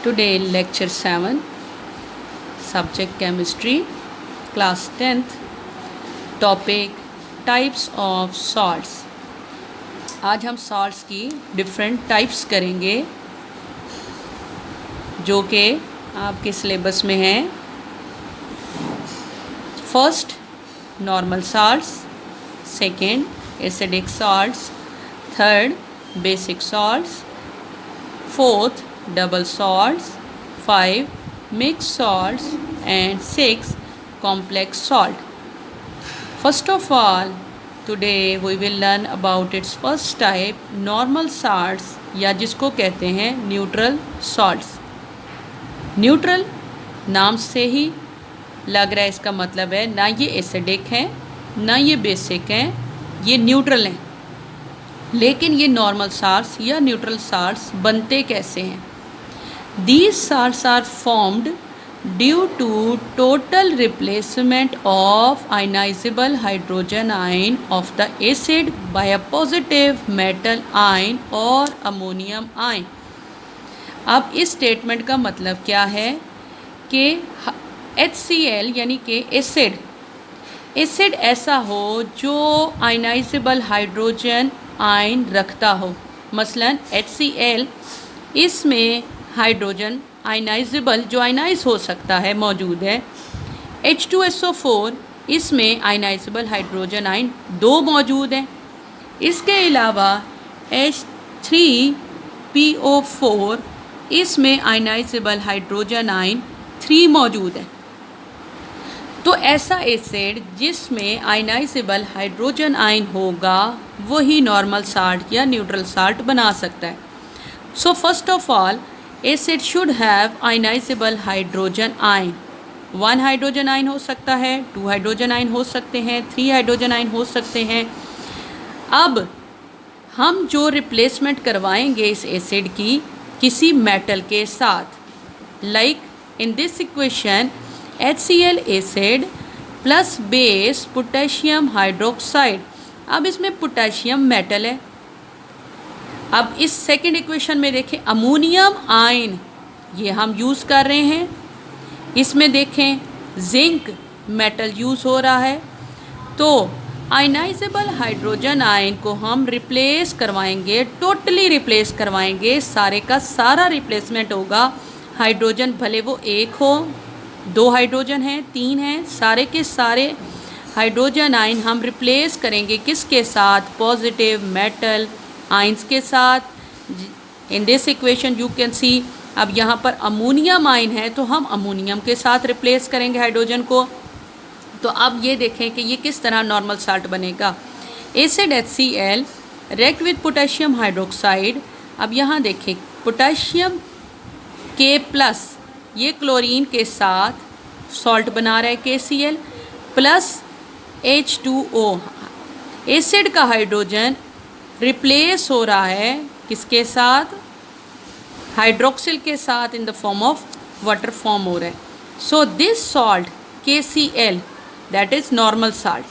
Today lecture 7 subject chemistry class 10th topic types of salts। आज हम salts की different types करेंगे जो कि आपके सिलेबस में हैं। First normal salts, second acidic salts, third basic salts, fourth double salts, 5 mixed salts and 6 complex salt। First of all, today we will learn about its first type, normal salts या जिसको कहते हैं neutral salts। Neutral नाम से ही लग रहा है, इसका मतलब है ना ये एसिडिक हैं ना ये बेसिक हैं, ये न्यूट्रल हैं। लेकिन ये नॉर्मल salts या न्यूट्रल salts बनते कैसे हैं? These salts are formed due to total replacement of ionizable hydrogen ion of the acid by a positive metal ion or ammonium ion। अब इस स्टेटमेंट का मतलब क्या है कि HCl यानी कि एसिड ऐसा हो जो आयनाइजेबल हाइड्रोजन आयन रखता हो। मसलन HCl, इसमें हाइड्रोजन आयनाइजेबल जो आयनाइज हो सकता है मौजूद है। H2SO4, इसमें आयनाइजेबल हाइड्रोजन आयन 2 मौजूद हैं। इसके अलावा H3PO4, इसमें आयनाइजेबल हाइड्रोजन आयन 3 मौजूद है। तो ऐसा एसिड जिसमें आयनाइजेबल हाइड्रोजन आयन होगा वही नॉर्मल साल्ट या न्यूट्रल साल्ट बना सकता है। So first of all, acid should have ionisable hydrogen ion. 1 hydrogen ion हो सकता है, 2 हाइड्रोजन आयन हो सकते हैं, 3 हाइड्रोजन आयन हो सकते हैं। अब हम जो रिप्लेसमेंट करवाएंगे इस एसिड की किसी मेटल के साथ, like in this equation HCl acid plus base potassium hydroxide. अब इसमें पोटेशियम मेटल है। अब इस सेकंड इक्वेशन में देखें अमोनियम आयन, ये हम यूज़ कर रहे हैं। इसमें देखें जिंक मेटल यूज़ हो रहा है। तो आयनाइजेबल हाइड्रोजन आयन को हम रिप्लेस करवाएंगे, टोटली रिप्लेस करवाएंगे, सारे का सारा रिप्लेसमेंट होगा। हाइड्रोजन भले वो 1 हो, 2 हाइड्रोजन हैं, 3 हैं, सारे के सारे हाइड्रोजन आयन हम रिप्लेस करेंगे किसके साथ? पॉजिटिव मेटल आयंस के साथ। In this equation you can see, अब यहाँ पर अमोनियम आयन है तो हम अमोनियम के साथ रिप्लेस करेंगे हाइड्रोजन को। तो अब ये देखें कि ये किस तरह नॉर्मल साल्ट बनेगा। Acid HCl react with potassium hydroxide. अब यहाँ देखें पोटेशियम K+, ये क्लोरीन के साथ सॉल्ट बना रहा है KCl प्लस H2O। एसिड का हाइड्रोजन रिप्लेस हो रहा है किसके साथ? हाइड्रोक्सिल के साथ, in the form of water form हो रहा है। So this salt KCl that is normal salt.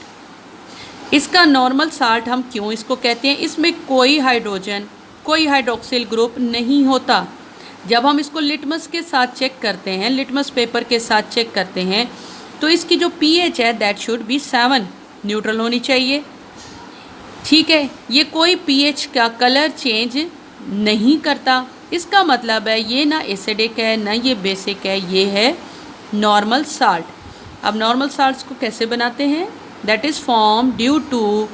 इसका नॉर्मल साल्ट हम क्यों इसको कहते हैं? इसमें कोई हाइड्रोजन, कोई हाइड्रोक्सिल ग्रुप नहीं होता। जब हम इसको लिटमस के साथ चेक करते हैं, लिटमस पेपर के साथ चेक करते हैं, तो इसकी जो pH है दैट शुड बी 7, न्यूट्रल होनी चाहिए। ठीक है, ये कोई pH का कलर चेंज नहीं करता। इसका मतलब है ये ना एसिडिक है ना ये बेसिक है, ये है नॉर्मल साल्ट। अब नॉर्मल साल्ट्स को कैसे बनाते हैं? That is form due to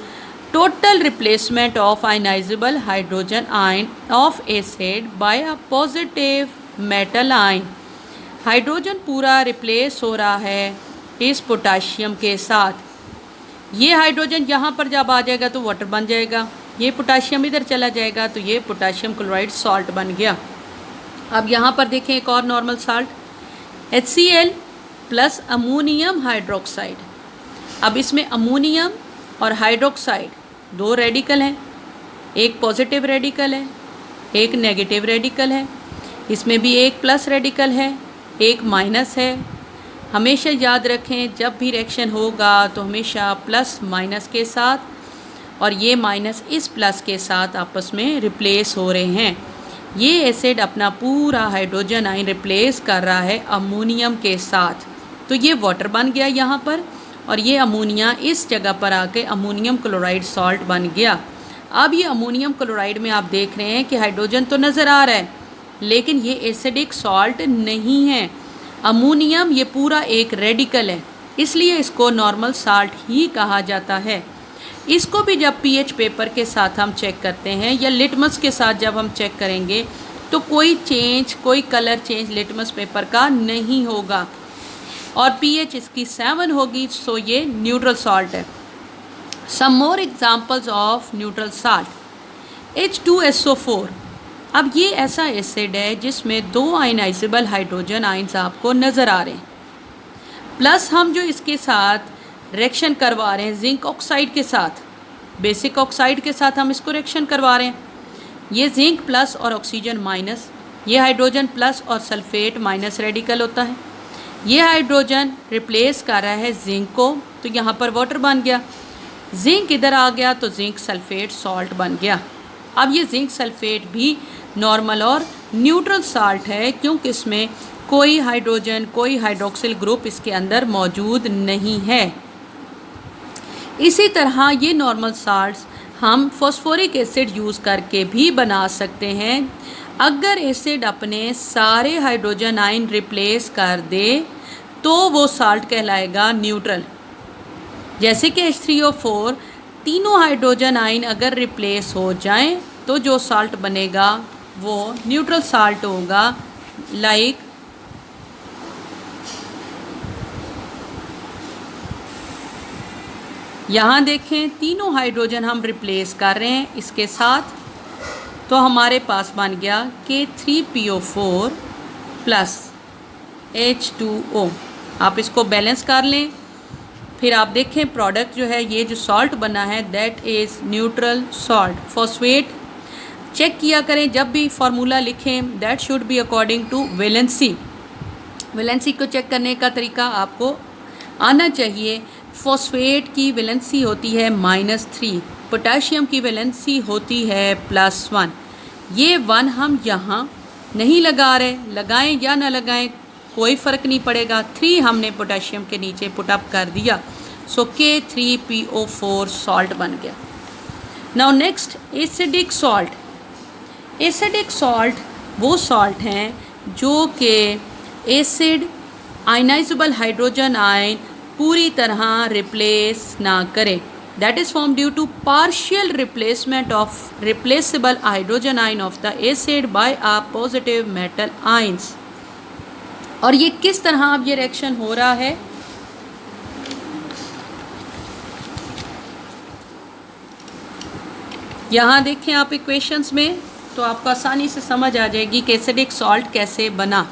total replacement of ionizable hydrogen ion of acid by a positive metal ion। Hydrogen पूरा रिप्लेस हो रहा है इस पोटाशियम के साथ। ये हाइड्रोजन यहाँ पर जब आ जाएगा तो वाटर बन जाएगा, ये पोटाशियम इधर चला जाएगा तो ये पोटाशियम क्लोराइड सॉल्ट बन गया। अब यहाँ पर देखें एक और normal salt HCl plus ammonium hydroxide. अब इसमें अमोनियम और हाइड्रोक्साइड 2 रेडिकल हैं, एक पॉजिटिव रेडिकल है, एक नेगेटिव रेडिकल है। इसमें भी एक प्लस रेडिकल है, एक माइनस है। हमेशा याद रखें जब भी रिएक्शन होगा तो हमेशा प्लस माइनस के साथ और ये माइनस इस प्लस के साथ आपस में रिप्लेस हो रहे हैं। ये एसिड अपना पूरा हाइड्रोजन आयन रिप्लेस कर रहा है अमोनियम के साथ। तो ये वाटर बन गया यहाँ पर, और ये अमोनिया इस जगह पर आके अमोनियम क्लोराइड सॉल्ट बन गया। अब ये अमोनियम क्लोराइड में आप देख रहे हैं कि हाइड्रोजन तो नज़र आ रहा है, लेकिन ये एसिडिक सॉल्ट नहीं है। अमोनियम ये पूरा एक रेडिकल है, इसलिए इसको नॉर्मल साल्ट ही कहा जाता है। इसको भी जब पीएच पेपर के साथ हम चेक करते हैं या लिटमस के साथ जब हम चेक करेंगे तो कोई चेंज, कोई कलर चेंज लिटमस पेपर का नहीं होगा, और पीएच इसकी 7 होगी, सो ये न्यूट्रल सॉल्ट है। Some more examples of neutral salt. H2SO4। अब ये ऐसा एसिड है जिसमें 2 आयनाइजेबल हाइड्रोजन आयंस आपको नज़र आ रहे हैं, प्लस हम जो इसके साथ रिएक्शन करवा रहे हैं जिंक ऑक्साइड के साथ, बेसिक ऑक्साइड के साथ हम इसको रिएक्शन करवा रहे हैं। ये जिंक प्लस और ऑक्सीजन माइनस, ये हाइड्रोजन प्लस और सल्फेट माइनस रेडिकल होता है। ये हाइड्रोजन रिप्लेस कर रहा है जिंक को, तो यहाँ पर वाटर बन गया। जिंक इधर आ गया तो जिंक सल्फेट सॉल्ट बन गया। अब ये जिंक सल्फेट भी नॉर्मल और न्यूट्रल साल्ट है, क्योंकि इसमें कोई हाइड्रोजन, कोई हाइड्रोक्सिल ग्रुप इसके अंदर मौजूद नहीं है। इसी तरह ये नॉर्मल साल्ट्स हम फॉस्फोरिक एसिड यूज़ करके भी बना सकते हैं। अगर एसिड अपने सारे हाइड्रोजन आयन रिप्लेस कर दे तो वो साल्ट कहलाएगा न्यूट्रल। जैसे कि H3O4 तीनों हाइड्रोजन आयन अगर रिप्लेस हो जाएं तो जो साल्ट बनेगा वो न्यूट्रल साल्ट होगा। लाइक यहाँ देखें, तीनों हाइड्रोजन हम रिप्लेस कर रहे हैं इसके साथ, तो हमारे पास बन गया K3PO4 प्लस H2O। आप इसको बैलेंस कर लें, फिर आप देखें प्रोडक्ट जो है, ये जो सॉल्ट बना है that is neutral salt. Phosphate check किया करें जब भी फार्मूला लिखें, that should be according to valency. Valency को चेक करने का तरीका आपको आना चाहिए। फॉस्फेट की वैलेंसी होती है -3, पोटेशियम की वैलेंसी होती है +1। ये 1 हम यहाँ नहीं लगा रहे, लगाएं या ना लगाएं कोई फ़र्क नहीं पड़ेगा। 3 हमने पोटेशियम के नीचे पुटअप कर दिया, सो K3PO4 सॉल्ट बन गया। Now next acidic salt. Acidic salt वो सॉल्ट हैं जो कि एसिड आयनाइजेबल हाइड्रोजन आयन पूरी तरह रिप्लेस ना करे। That is form due to partial replacement of replaceable hydrogen ion of the acid by a positive metal ions. और ये किस तरह अब ये रिएक्शन हो रहा है, यहाँ देखें आप इक्वेशंस में, तो आपको आसानी से समझ आ जाएगी कि एसिडिक सॉल्ट कैसे बना।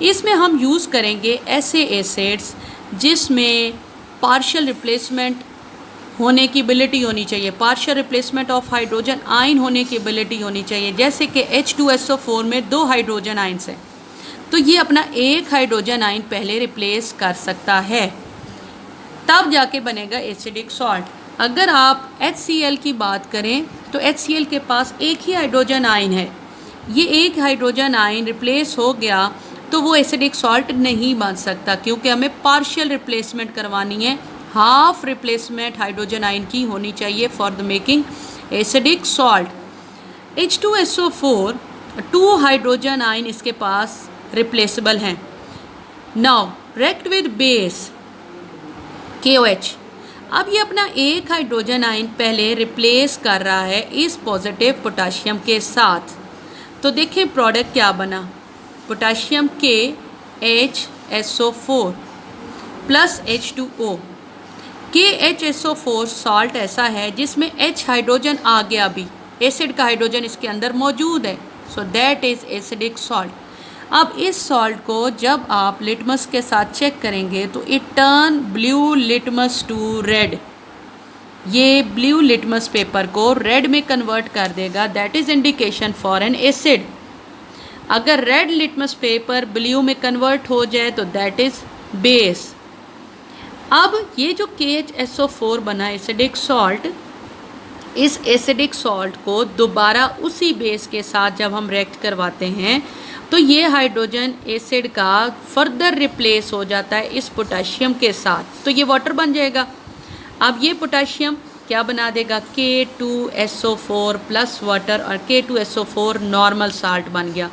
इसमें हम यूज़ करेंगे ऐसे एसिड्स जिसमें पार्शियल रिप्लेसमेंट होने की एबिलिटी होनी चाहिए, partial replacement of hydrogen ion होने की एबिलिटी होनी चाहिए। जैसे कि H2SO4 में 2 हाइड्रोजन आयन्स हैं, तो ये अपना एक हाइड्रोजन आयन पहले रिप्लेस कर सकता है, तब जाके बनेगा एसिडिक सॉल्ट। अगर आप HCl की बात करें तो HCl के पास एक ही हाइड्रोजन आयन है, ये एक हाइड्रोजन आयन रिप्लेस हो गया तो वो एसिडिक सॉल्ट नहीं बन सकता, क्योंकि हमें पार्शियल रिप्लेसमेंट करवानी है। हाफ रिप्लेसमेंट हाइड्रोजन आयन की होनी चाहिए for the making acidic salt. H2SO4 2 hydrogen ion इसके पास रिप्लेसेबल हैं। Now react with base KOH। अब ये अपना एक हाइड्रोजन आयन पहले रिप्लेस कर रहा है इस पॉजिटिव पोटाशियम के साथ, तो देखें प्रोडक्ट क्या बना, potassium KHSO4 plus H2O। KHSO4 salt ऐसा है जिसमें H हाइड्रोजन आ गया, भी एसिड का हाइड्रोजन इसके अंदर मौजूद है, so that is acidic salt. अब इस सॉल्ट को जब आप लिटमस के साथ चेक करेंगे तो it turn blue litmus to red. ये ब्लू लिटमस पेपर को रेड में कन्वर्ट कर देगा, that is indication for an acid. अगर रेड लिटमस पेपर ब्लू में कन्वर्ट हो जाए तो दैट इज़ बेस। अब ये जो KHSO4 बना एसिडिक सॉल्ट, इस एसिडिक सॉल्ट को दोबारा उसी बेस के साथ जब हम रिएक्ट करवाते हैं तो ये हाइड्रोजन एसिड का फर्दर रिप्लेस हो जाता है इस पोटाशियम के साथ, तो ये वाटर बन जाएगा। अब ये पोटाशियम क्या बना देगा, K2SO4 प्लस वाटर, और K2SO4 नॉर्मल साल्ट बन गया।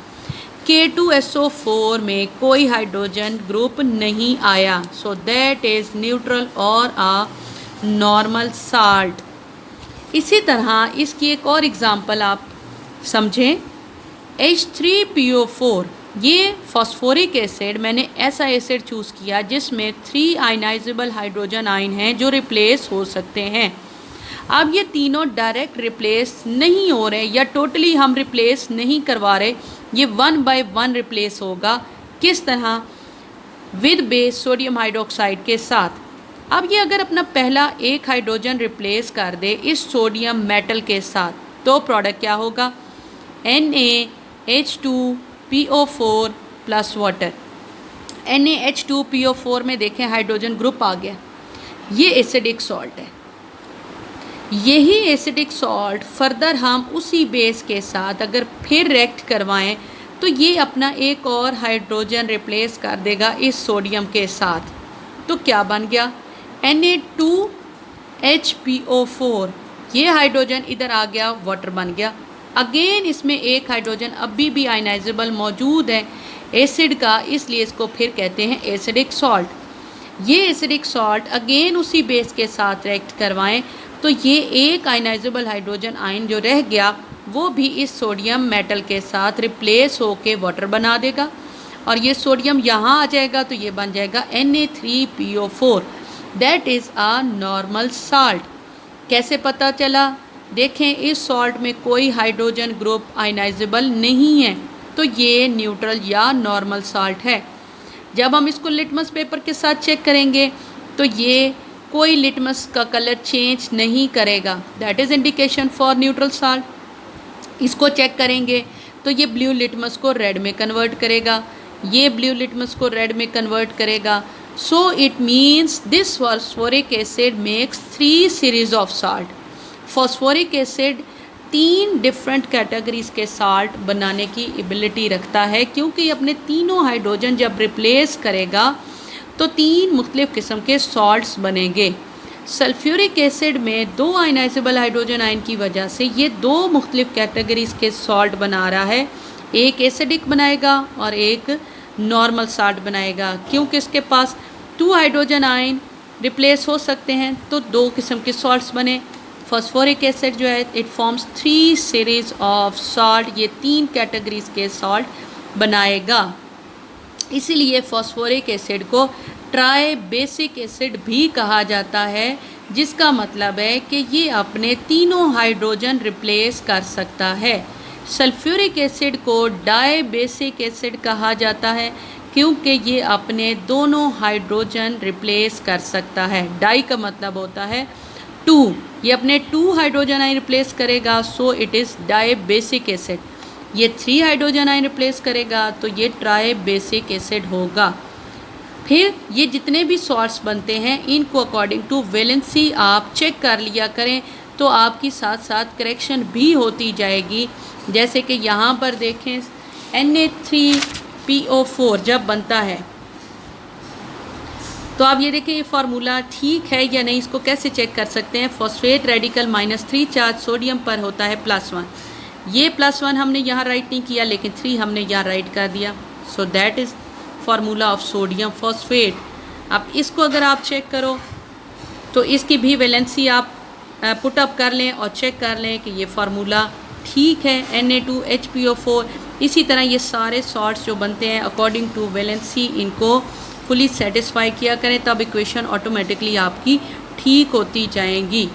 K2SO4 में कोई हाइड्रोजन ग्रुप नहीं आया, सो दैट इज़ न्यूट्रल और अ नॉर्मल साल्ट। इसी तरह इसकी एक और एग्जांपल आप समझें, H3PO4, ये फॉस्फोरिक एसिड, मैंने ऐसा एसिड चूज़ किया जिसमें 3 आयनाइजेबल हाइड्रोजन आयन हैं जो रिप्लेस हो सकते हैं। अब ये तीनों डायरेक्ट रिप्लेस नहीं हो रहे या टोटली हम रिप्लेस नहीं करवा रहे, ये 1 बाय 1 रिप्लेस होगा। किस तरह, विद बेस सोडियम हाइड्रोक्साइड के साथ। अब ये अगर अपना पहला एक हाइड्रोजन रिप्लेस कर दे इस सोडियम मेटल के साथ, तो प्रोडक्ट क्या होगा, NaH2PO4 प्लस वाटर। NaH2PO4 में देखें हाइड्रोजन ग्रुप आ गया, ये एसिडिक सॉल्ट है। यही एसिडिक सॉल्ट फर्दर हम उसी बेस के साथ अगर फिर रिएक्ट करवाएं तो ये अपना एक और हाइड्रोजन रिप्लेस कर देगा इस सोडियम के साथ, तो क्या बन गया, Na2HPO4, ये हाइड्रोजन इधर आ गया, वाटर बन गया। अगेन इसमें एक हाइड्रोजन अभी भी आयनाइजेबल मौजूद है एसिड का, इसलिए इसको फिर कहते हैं एसिडिक सॉल्ट। ये एसिडिक सॉल्ट अगेन उसी बेस के साथ रिएक्ट करवाएं तो ये एक आयनाइजेबल हाइड्रोजन आयन जो रह गया वो भी इस सोडियम मेटल के साथ रिप्लेस होके वाटर बना देगा, और ये सोडियम यहाँ आ जाएगा तो ये बन जाएगा Na3PO4, that is a normal salt. कैसे पता चला, देखें इस सॉल्ट में कोई हाइड्रोजन ग्रुप आयनाइजेबल नहीं है, तो ये न्यूट्रल या नॉर्मल साल्ट है। जब हम इसको लिटमस पेपर के साथ चेक करेंगे तो ये कोई लिटमस का कलर चेंज नहीं करेगा, that is indication for neutral salt. इसको चेक करेंगे तो ये ब्लू लिटमस को रेड में कन्वर्ट करेगा, ये ब्लू लिटमस को रेड में कन्वर्ट करेगा। So it means this phosphoric acid makes 3 series of salt. Phosphoric acid 3 different categories के साल्ट बनाने की एबिलिटी रखता है, क्योंकि अपने तीनों हाइड्रोजन जब रिप्लेस करेगा तो 3 मुख्तलिफ किस्म के सॉल्ट्स बनेंगे। सल्फ्यूरिक एसिड में 2 आयनाइजेबल हाइड्रोजन आयन की वजह से ये 2 मुख्तलिफ कैटेगरीज के सॉल्ट बना रहा है, एक एसिडिक बनाएगा और एक नॉर्मल साल्ट बनाएगा। क्योंकि इसके पास 2 हाइड्रोजन आयन रिप्लेस हो सकते हैं तो 2 किस्म के सॉल्ट्स बने। फॉस्फोरिक एसिड जो है it forms 3 series of salt, ये 3 कैटेगरीज के सॉल्ट बनाएगा। इसीलिए फॉस्फोरिक एसिड को ट्राई बेसिक एसिड भी कहा जाता है, जिसका मतलब है कि ये अपने तीनों हाइड्रोजन रिप्लेस कर सकता है। सल्फ्यूरिक एसिड को डाई बेसिक एसिड कहा जाता है, क्योंकि ये अपने दोनों हाइड्रोजन रिप्लेस कर सकता है। डाई का मतलब होता है 2, ये अपने 2 हाइड्रोजन आयन रिप्लेस करेगा, so it is dibasic acid. ये 3 हाइड्रोजन आयन रिप्लेस करेगा तो ये ट्राई बेसिक एसिड होगा। फिर ये जितने भी सॉल्ट्स बनते हैं इनको अकॉर्डिंग टू वैलेंसी आप चेक कर लिया करें, तो आपकी साथ साथ करेक्शन भी होती जाएगी। जैसे कि यहाँ पर देखें Na3PO4 जब बनता है तो आप ये देखें ये फार्मूला ठीक है या नहीं, इसको कैसे चेक कर सकते हैं। फॉस्फेट रेडिकल -3 चार्ज सोडियम पर होता है +1, ये +1 हमने यहाँ राइट नहीं किया लेकिन 3 हमने यहाँ राइट कर दिया, so that is formula of sodium phosphate. अब इसको अगर आप चेक करो तो इसकी भी वैलेंसी आप पुट अप कर लें और चेक कर लें कि ये फार्मूला ठीक है, Na2HPO4। इसी तरह ये सारे सॉल्ट्स जो बनते हैं अकॉर्डिंग टू वैलेंसी इनको फुली सेटिस्फाई किया करें, तब इक्वेशन ऑटोमेटिकली आपकी ठीक होती जाएंगी।